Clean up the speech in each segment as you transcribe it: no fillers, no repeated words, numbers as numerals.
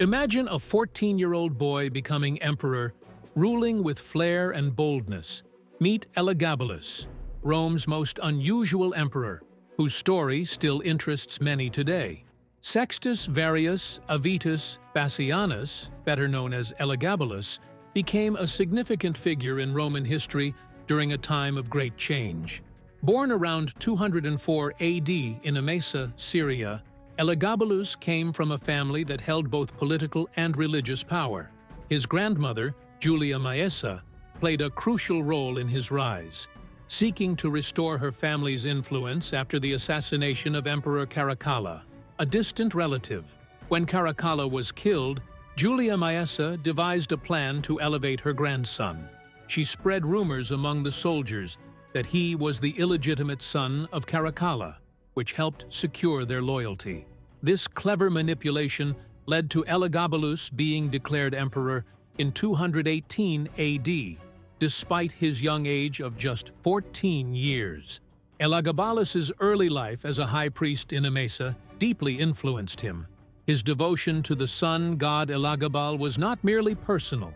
Imagine a 14-year-old boy becoming emperor, ruling with flair and boldness. Meet Elagabalus, Rome's most unusual emperor, whose story still interests many today. Sextus Varius Avitus Bassianus, better known as Elagabalus, became a significant figure in Roman history during a time of great change. Born around 204 AD in Emesa, Syria, Elagabalus came from a family that held both political and religious power. His grandmother, Julia Maesa, played a crucial role in his rise, seeking to restore her family's influence after the assassination of Emperor Caracalla, a distant relative. When Caracalla was killed, Julia Maesa devised a plan to elevate her grandson. She spread rumors among the soldiers that he was the illegitimate son of Caracalla, which helped secure their loyalty. This clever manipulation led to Elagabalus being declared emperor in 218 AD, despite his young age of just 14 years. Elagabalus's early life as a high priest in Emesa deeply influenced him. His devotion to the sun god Elagabal was not merely personal.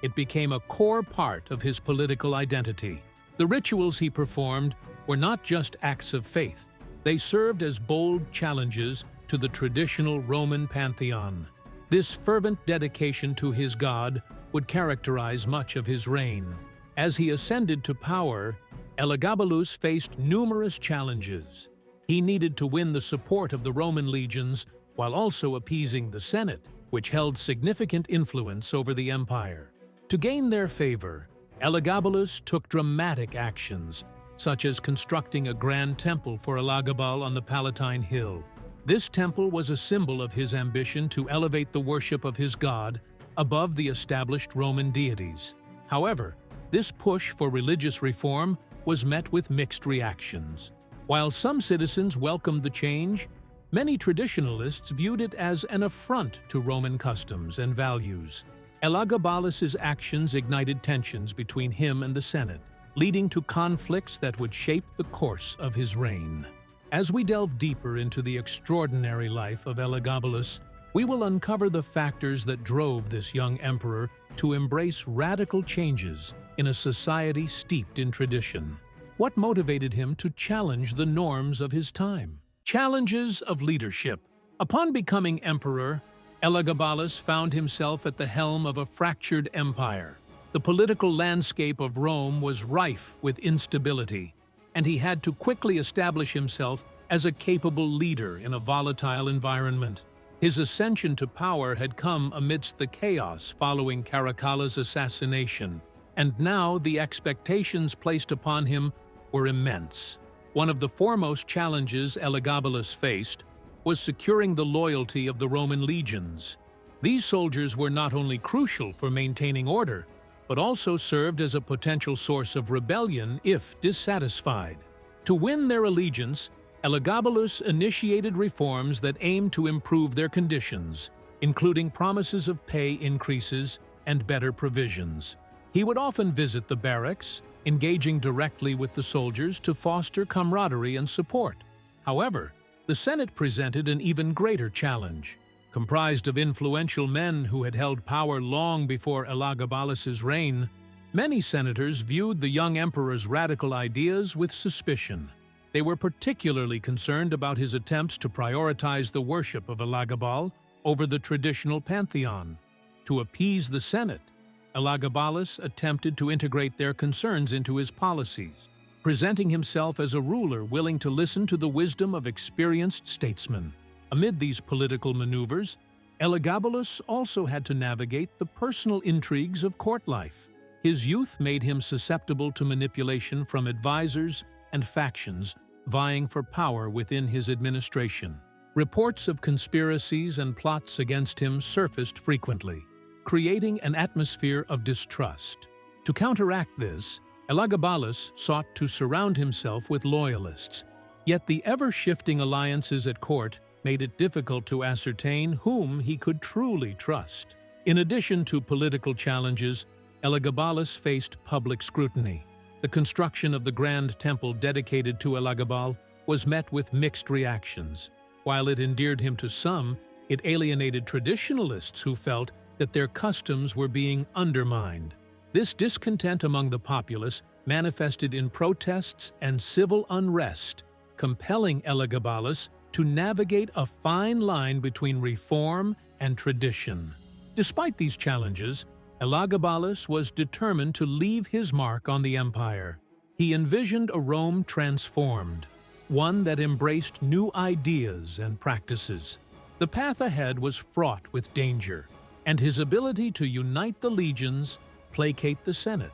It became a core part of his political identity. The rituals he performed were not just acts of faith. They served as bold challenges to the traditional Roman pantheon. This fervent dedication to his god would characterize much of his reign. As he ascended to power, Elagabalus faced numerous challenges. He needed to win the support of the Roman legions while also appeasing the Senate, which held significant influence over the empire. To gain their favor, Elagabalus took dramatic actions, such as constructing a grand temple for Elagabal on the Palatine Hill. This temple was a symbol of his ambition to elevate the worship of his god above the established Roman deities. However, this push for religious reform was met with mixed reactions. While some citizens welcomed the change, many traditionalists viewed it as an affront to Roman customs and values. Elagabalus's actions ignited tensions between him and the Senate, leading to conflicts that would shape the course of his reign. As we delve deeper into the extraordinary life of Elagabalus, we will uncover the factors that drove this young emperor to embrace radical changes in a society steeped in tradition. What motivated him to challenge the norms of his time? Challenges of leadership. Upon becoming emperor, Elagabalus found himself at the helm of a fractured empire. The political landscape of Rome was rife with instability, and he had to quickly establish himself as a capable leader in a volatile environment. His ascension to power had come amidst the chaos following Caracalla's assassination, and now the expectations placed upon him were immense. One of the foremost challenges Elagabalus faced was securing the loyalty of the Roman legions. These soldiers were not only crucial for maintaining order, but also served as a potential source of rebellion if dissatisfied. To win their allegiance, Elagabalus initiated reforms that aimed to improve their conditions, including promises of pay increases and better provisions. He would often visit the barracks, engaging directly with the soldiers to foster camaraderie and support. However, the Senate presented an even greater challenge. Comprised of influential men who had held power long before Elagabalus's reign, many senators viewed the young emperor's radical ideas with suspicion. They were particularly concerned about his attempts to prioritize the worship of Elagabal over the traditional pantheon. To appease the Senate, Elagabalus attempted to integrate their concerns into his policies, presenting himself as a ruler willing to listen to the wisdom of experienced statesmen. Amid these political maneuvers, Elagabalus also had to navigate the personal intrigues of court life. His youth made him susceptible to manipulation from advisors and factions vying for power within his administration. Reports of conspiracies and plots against him surfaced frequently, creating an atmosphere of distrust. To counteract this, Elagabalus sought to surround himself with loyalists, yet the ever-shifting alliances at court made it difficult to ascertain whom he could truly trust. In addition to political challenges, Elagabalus faced public scrutiny. The construction of the grand temple dedicated to Elagabal was met with mixed reactions. While it endeared him to some, It alienated traditionalists who felt that their customs were being undermined. This discontent among the populace manifested in protests and civil unrest, compelling Elagabalus to navigate a fine line between reform and tradition. Despite these challenges, Elagabalus was determined to leave his mark on the empire. He envisioned a Rome transformed, one that embraced new ideas and practices. The path ahead was fraught with danger, and his ability to unite the legions, placate the Senate,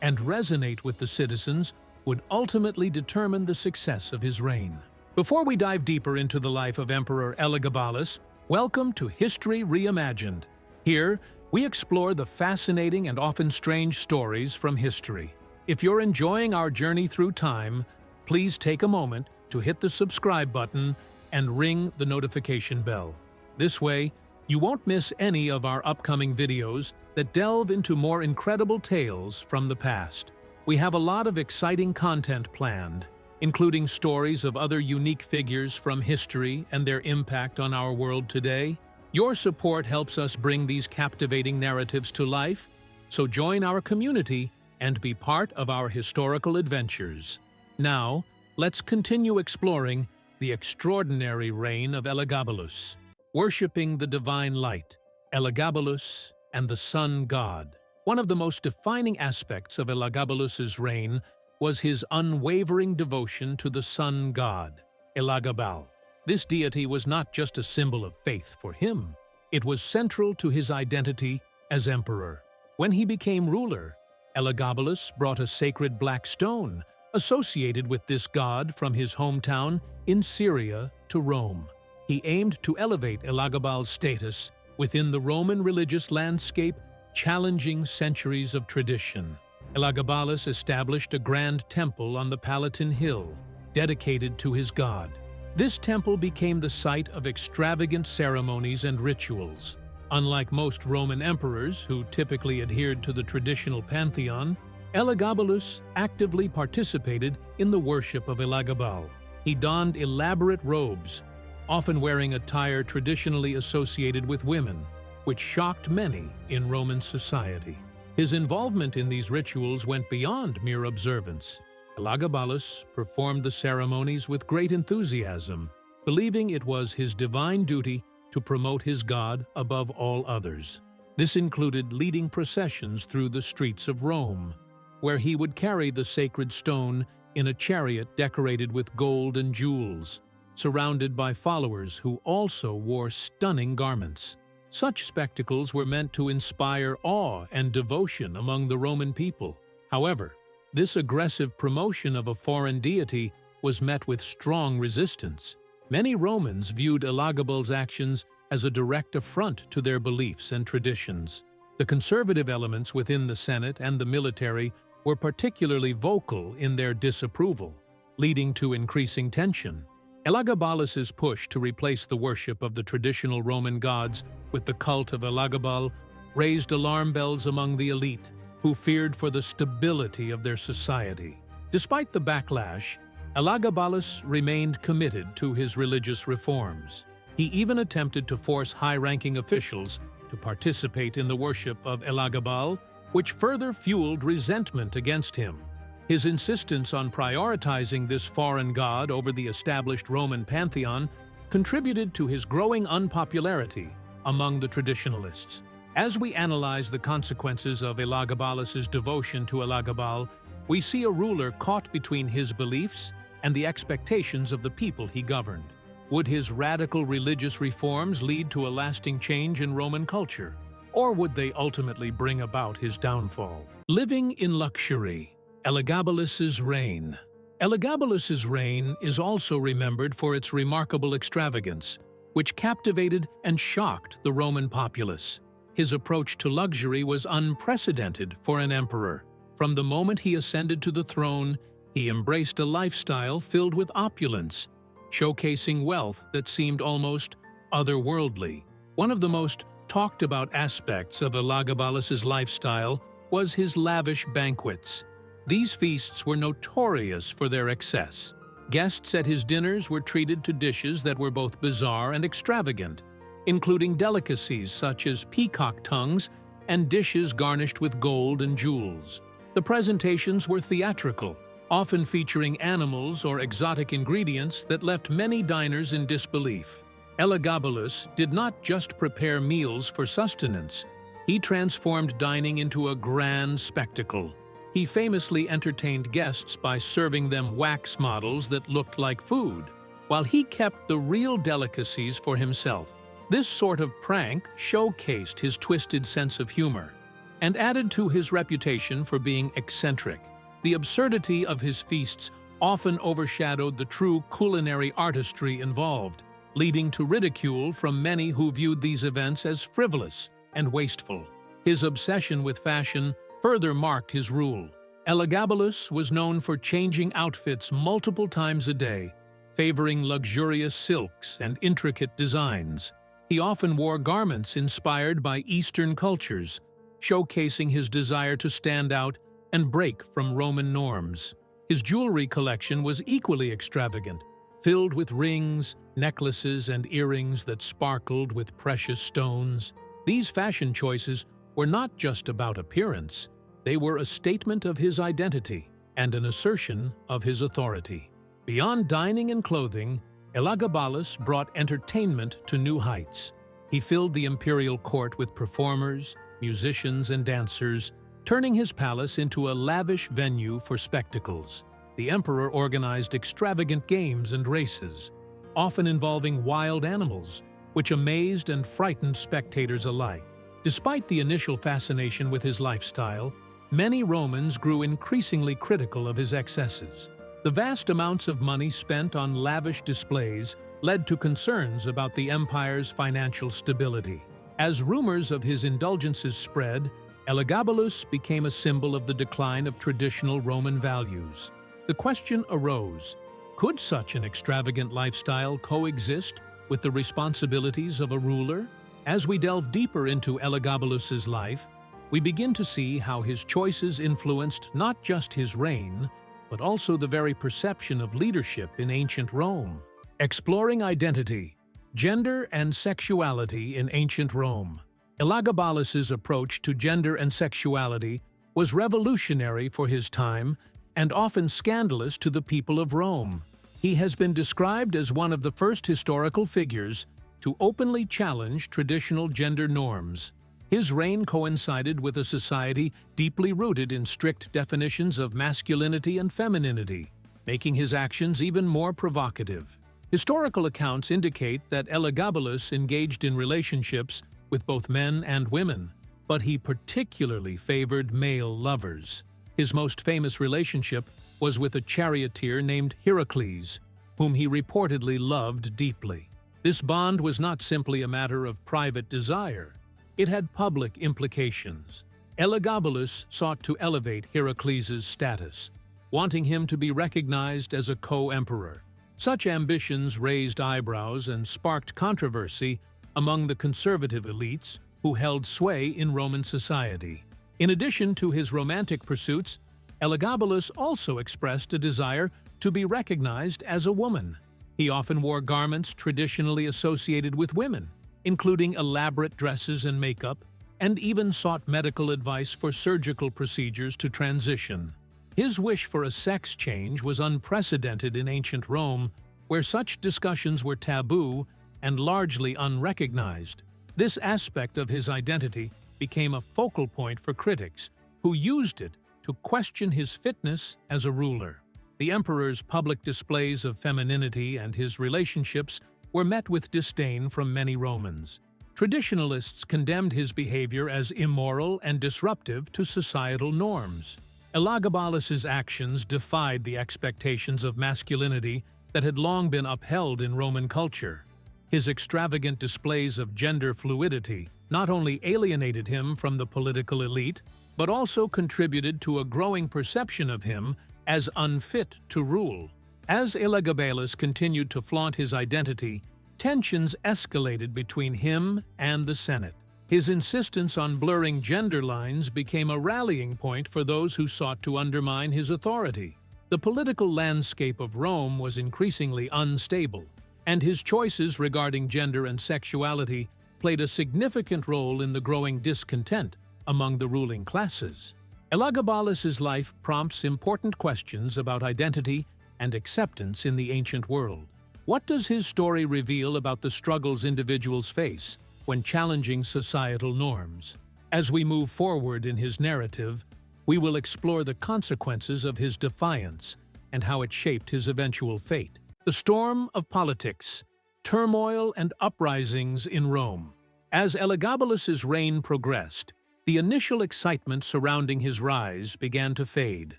and resonate with the citizens would ultimately determine the success of his reign. Before we dive deeper into the life of Emperor Elagabalus, welcome to History Reimagined. Here, we explore the fascinating and often strange stories from history. If you're enjoying our journey through time, please take a moment to hit the subscribe button and ring the notification bell. This way, you won't miss any of our upcoming videos that delve into more incredible tales from the past. We have a lot of exciting content planned, including stories of other unique figures from history and their impact on our world today. Your support helps us bring these captivating narratives to life, so join our community and be part of our historical adventures. Now, let's continue exploring the extraordinary reign of Elagabalus. Worshipping the divine light, Elagabalus and the sun god. One of the most defining aspects of Elagabalus's reign was his unwavering devotion to the sun god, Elagabal. This deity was not just a symbol of faith for him, it was central to his identity as emperor. When he became ruler, Elagabalus brought a sacred black stone associated with this god from his hometown in Syria to Rome. He aimed to elevate Elagabal's status within the Roman religious landscape, challenging centuries of tradition. Elagabalus established a grand temple on the Palatine Hill, dedicated to his god. This temple became the site of extravagant ceremonies and rituals. Unlike most Roman emperors who typically adhered to the traditional pantheon, Elagabalus actively participated in the worship of Elagabal. He donned elaborate robes, often wearing attire traditionally associated with women, which shocked many in Roman society. His involvement in these rituals went beyond mere observance. Elagabalus performed the ceremonies with great enthusiasm, believing it was his divine duty to promote his god above all others. This included leading processions through the streets of Rome, where he would carry the sacred stone in a chariot decorated with gold and jewels, surrounded by followers who also wore stunning garments. Such spectacles were meant to inspire awe and devotion among the Roman people. However, this aggressive promotion of a foreign deity was met with strong resistance. Many Romans viewed Elagabal's actions as a direct affront to their beliefs and traditions. The conservative elements within the Senate and the military were particularly vocal in their disapproval, leading to increasing tension. Elagabalus's push to replace the worship of the traditional Roman gods with the cult of Elagabal raised alarm bells among the elite, who feared for the stability of their society. Despite the backlash, Elagabalus remained committed to his religious reforms. He even attempted to force high-ranking officials to participate in the worship of Elagabal, which further fueled resentment against him. His insistence on prioritizing this foreign god over the established Roman pantheon contributed to his growing unpopularity among the traditionalists. As we analyze the consequences of Elagabalus's devotion to Elagabal, we see a ruler caught between his beliefs and the expectations of the people he governed. Would his radical religious reforms lead to a lasting change in Roman culture, or would they ultimately bring about his downfall? Living in luxury. Elagabalus's reign. Elagabalus's reign is also remembered for its remarkable extravagance, which captivated and shocked the Roman populace. His approach to luxury was unprecedented for an emperor. From the moment he ascended to the throne, he embraced a lifestyle filled with opulence, showcasing wealth that seemed almost otherworldly. One of the most talked about aspects of Elagabalus's lifestyle was his lavish banquets. These feasts were notorious for their excess. Guests at his dinners were treated to dishes that were both bizarre and extravagant, including delicacies such as peacock tongues and dishes garnished with gold and jewels. The presentations were theatrical, often featuring animals or exotic ingredients that left many diners in disbelief. Elagabalus did not just prepare meals for sustenance, he transformed dining into a grand spectacle. He famously entertained guests by serving them wax models that looked like food, while he kept the real delicacies for himself. This sort of prank showcased his twisted sense of humor and added to his reputation for being eccentric. The absurdity of his feasts often overshadowed the true culinary artistry involved, leading to ridicule from many who viewed these events as frivolous and wasteful. His obsession with fashion further marked his rule. Elagabalus was known for changing outfits multiple times a day, favoring luxurious silks and intricate designs. He often wore garments inspired by Eastern cultures, showcasing his desire to stand out and break from Roman norms. His jewelry collection was equally extravagant, filled with rings, necklaces, and earrings that sparkled with precious stones. These fashion choices were not just about appearance, they were a statement of his identity and an assertion of his authority. Beyond dining and clothing, Elagabalus brought entertainment to new heights. He filled the imperial court with performers, musicians, and dancers, turning his palace into a lavish venue for spectacles. The emperor organized extravagant games and races, often involving wild animals, which amazed and frightened spectators alike. Despite the initial fascination with his lifestyle, many Romans grew increasingly critical of his excesses. The vast amounts of money spent on lavish displays led to concerns about the empire's financial stability. As rumors of his indulgences spread, Elagabalus became a symbol of the decline of traditional Roman values. The question arose, could such an extravagant lifestyle coexist with the responsibilities of a ruler? As we delve deeper into Elagabalus's life, we begin to see how his choices influenced not just his reign, but also the very perception of leadership in ancient Rome. Exploring identity, gender, and sexuality in ancient Rome. Elagabalus's approach to gender and sexuality was revolutionary for his time and often scandalous to the people of Rome. He has been described as one of the first historical figures to openly challenge traditional gender norms. His reign coincided with a society deeply rooted in strict definitions of masculinity and femininity, making his actions even more provocative. Historical accounts indicate that Elagabalus engaged in relationships with both men and women, but he particularly favored male lovers. His most famous relationship was with a charioteer named Heracles, whom he reportedly loved deeply. This bond was not simply a matter of private desire. It had public implications. Elagabalus sought to elevate Heracles' status, wanting him to be recognized as a co-emperor. Such ambitions raised eyebrows and sparked controversy among the conservative elites who held sway in Roman society. In addition to his romantic pursuits, Elagabalus also expressed a desire to be recognized as a woman. He often wore garments traditionally associated with women, including elaborate dresses and makeup, and even sought medical advice for surgical procedures to transition. His wish for a sex change was unprecedented in ancient Rome, where such discussions were taboo and largely unrecognized. This aspect of his identity became a focal point for critics, who used it to question his fitness as a ruler. The emperor's public displays of femininity and his relationships were met with disdain from many Romans. Traditionalists condemned his behavior as immoral and disruptive to societal norms. Elagabalus's actions defied the expectations of masculinity that had long been upheld in Roman culture. His extravagant displays of gender fluidity not only alienated him from the political elite, but also contributed to a growing perception of him as unfit to rule. As Elagabalus continued to flaunt his identity, tensions escalated between him and the Senate. His insistence on blurring gender lines became a rallying point for those who sought to undermine his authority. The political landscape of Rome was increasingly unstable, and his choices regarding gender and sexuality played a significant role in the growing discontent among the ruling classes. Elagabalus's life prompts important questions about identity and acceptance in the ancient world. What does his story reveal about the struggles individuals face when challenging societal norms? As we move forward in his narrative, we will explore the consequences of his defiance and how it shaped his eventual fate. The storm of politics, turmoil and uprisings in Rome. As Elagabalus's reign progressed, the initial excitement surrounding his rise began to fade,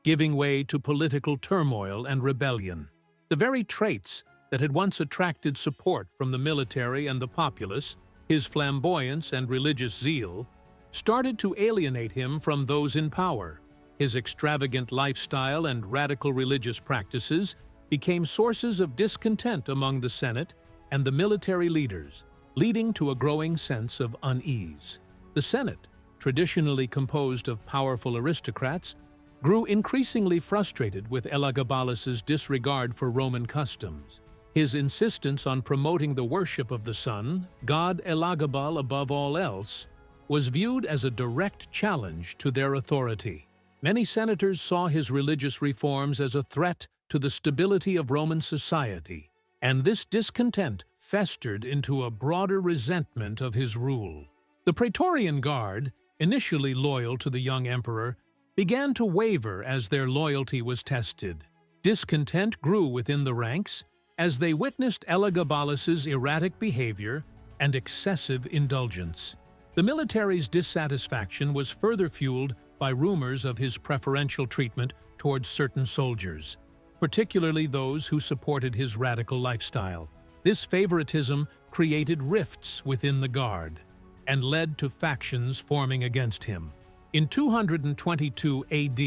giving way to political turmoil and rebellion. The very traits that had once attracted support from the military and the populace, his flamboyance and religious zeal, started to alienate him from those in power. His extravagant lifestyle and radical religious practices became sources of discontent among the Senate and the military leaders, leading to a growing sense of unease. The Senate, traditionally composed of powerful aristocrats, grew increasingly frustrated with Elagabalus's disregard for Roman customs. His insistence on promoting the worship of the sun, god Elagabal above all else, was viewed as a direct challenge to their authority. Many senators saw his religious reforms as a threat to the stability of Roman society, and this discontent festered into a broader resentment of his rule. The Praetorian Guard, initially loyal to the young emperor, began to waver as their loyalty was tested. Discontent grew within the ranks as they witnessed Elagabalus's erratic behavior and excessive indulgence. The military's dissatisfaction was further fueled by rumors of his preferential treatment towards certain soldiers, particularly those who supported his radical lifestyle. This favoritism created rifts within the Guard and led to factions forming against him. In 222 AD,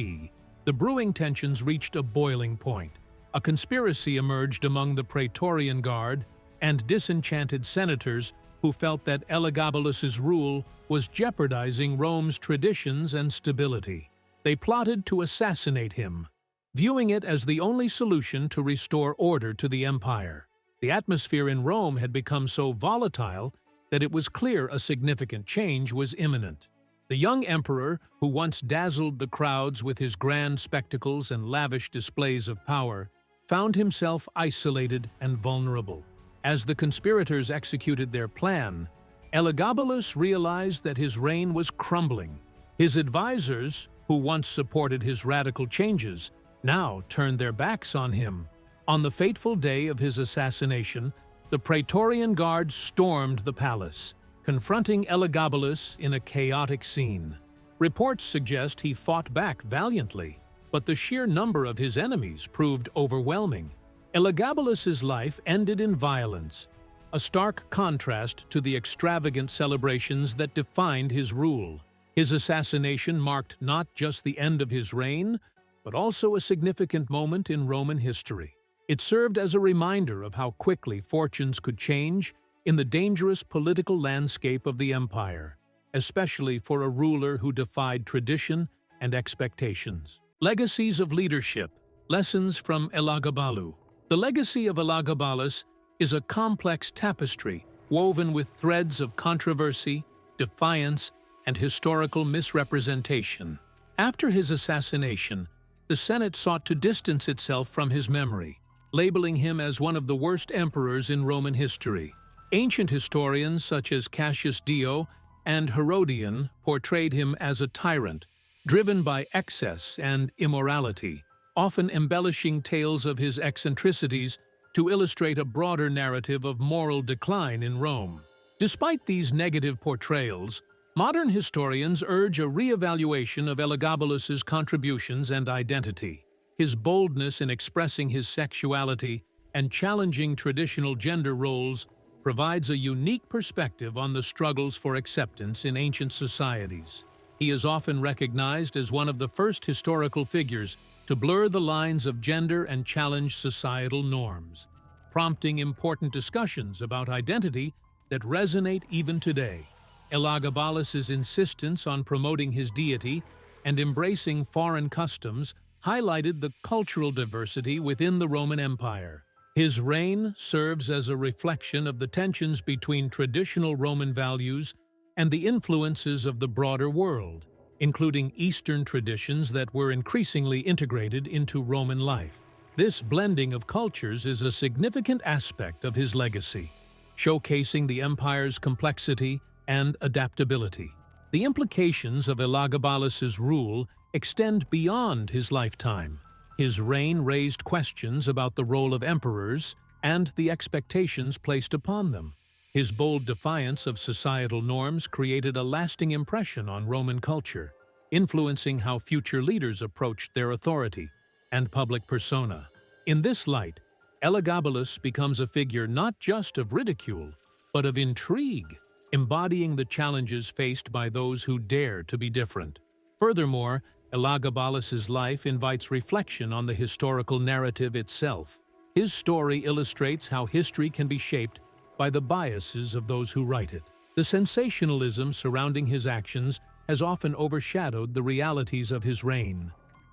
the brewing tensions reached a boiling point. A conspiracy emerged among the Praetorian Guard and disenchanted senators who felt that Elagabalus's rule was jeopardizing Rome's traditions and stability. They plotted to assassinate him, viewing it as the only solution to restore order to the empire. The atmosphere in Rome had become so volatile that it was clear a significant change was imminent. The young emperor, who once dazzled the crowds with his grand spectacles and lavish displays of power, found himself isolated and vulnerable. As the conspirators executed their plan, Elagabalus realized that his reign was crumbling. His advisors, who once supported his radical changes, now turned their backs on him. On the fateful day of his assassination, the Praetorian Guard stormed the palace, confronting Elagabalus in a chaotic scene. Reports suggest he fought back valiantly, but the sheer number of his enemies proved overwhelming. Elagabalus's life ended in violence, a stark contrast to the extravagant celebrations that defined his rule. His assassination marked not just the end of his reign, but also a significant moment in Roman history. It served as a reminder of how quickly fortunes could change in the dangerous political landscape of the empire, especially for a ruler who defied tradition and expectations. Legacies of leadership, lessons from Elagabalus. The legacy of Elagabalus is a complex tapestry woven with threads of controversy, defiance, and historical misrepresentation. After his assassination, the Senate sought to distance itself from his memory, labeling him as one of the worst emperors in Roman history. Ancient historians such as Cassius Dio and Herodian portrayed him as a tyrant, driven by excess and immorality, often embellishing tales of his eccentricities to illustrate a broader narrative of moral decline in Rome. Despite these negative portrayals, modern historians urge a re-evaluation of Elagabalus's contributions and identity. His boldness in expressing his sexuality and challenging traditional gender roles provides a unique perspective on the struggles for acceptance in ancient societies. He is often recognized as one of the first historical figures to blur the lines of gender and challenge societal norms, prompting important discussions about identity that resonate even today. Elagabalus's insistence on promoting his deity and embracing foreign customs highlighted the cultural diversity within the Roman Empire. His reign serves as a reflection of the tensions between traditional Roman values and the influences of the broader world, including Eastern traditions that were increasingly integrated into Roman life. This blending of cultures is a significant aspect of his legacy, showcasing the empire's complexity and adaptability. The implications of Elagabalus's rule extend beyond his lifetime. His reign raised questions about the role of emperors and the expectations placed upon them. His bold defiance of societal norms created a lasting impression on Roman culture, influencing how future leaders approached their authority and public persona. In this light, Elagabalus becomes a figure not just of ridicule, but of intrigue, embodying the challenges faced by those who dare to be different. Furthermore, Elagabalus's life invites reflection on the historical narrative itself. His story illustrates how history can be shaped by the biases of those who write it. The sensationalism surrounding his actions has often overshadowed the realities of his reign,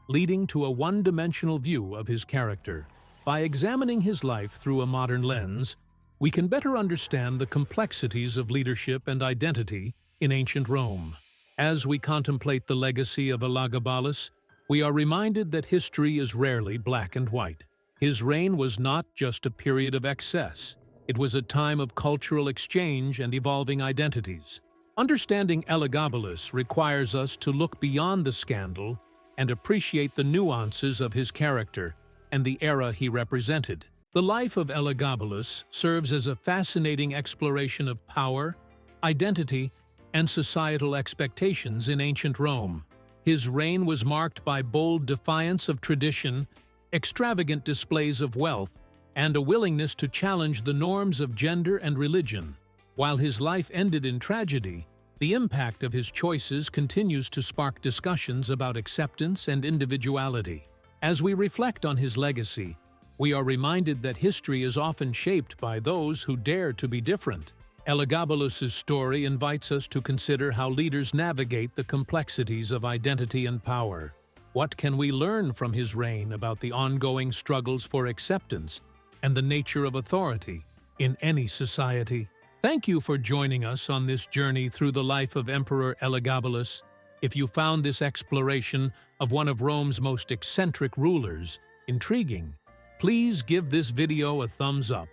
leading to a one-dimensional view of his character. By examining his life through a modern lens, we can better understand the complexities of leadership and identity in ancient Rome. As we contemplate the legacy of Elagabalus, we are reminded that history is rarely black and white. His reign was not just a period of excess, it was a time of cultural exchange and evolving identities. Understanding Elagabalus requires us to look beyond the scandal and appreciate the nuances of his character and the era he represented. The life of Elagabalus serves as a fascinating exploration of power, identity, and societal expectations in ancient Rome. His reign was marked by bold defiance of tradition, extravagant displays of wealth, and a willingness to challenge the norms of gender and religion. While his life ended in tragedy, the impact of his choices continues to spark discussions about acceptance and individuality. As we reflect on his legacy, we are reminded that history is often shaped by those who dare to be different. Elagabalus's story invites us to consider how leaders navigate the complexities of identity and power. What can we learn from his reign about the ongoing struggles for acceptance and the nature of authority in any society? Thank you for joining us on this journey through the life of Emperor Elagabalus. If you found this exploration of one of Rome's most eccentric rulers intriguing, please give this video a thumbs up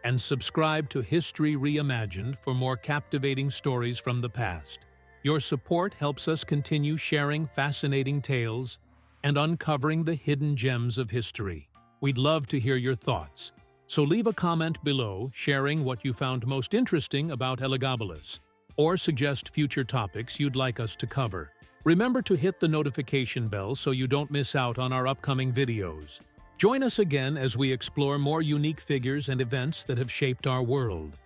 and subscribe to History Reimagined for more captivating stories from the past. Your support helps us continue sharing fascinating tales and uncovering the hidden gems of history. We'd love to hear your thoughts, so leave a comment below sharing what you found most interesting about Elagabalus, or suggest future topics you'd like us to cover. Remember to hit the notification bell so you don't miss out on our upcoming videos. Join us again as we explore more unique figures and events that have shaped our world.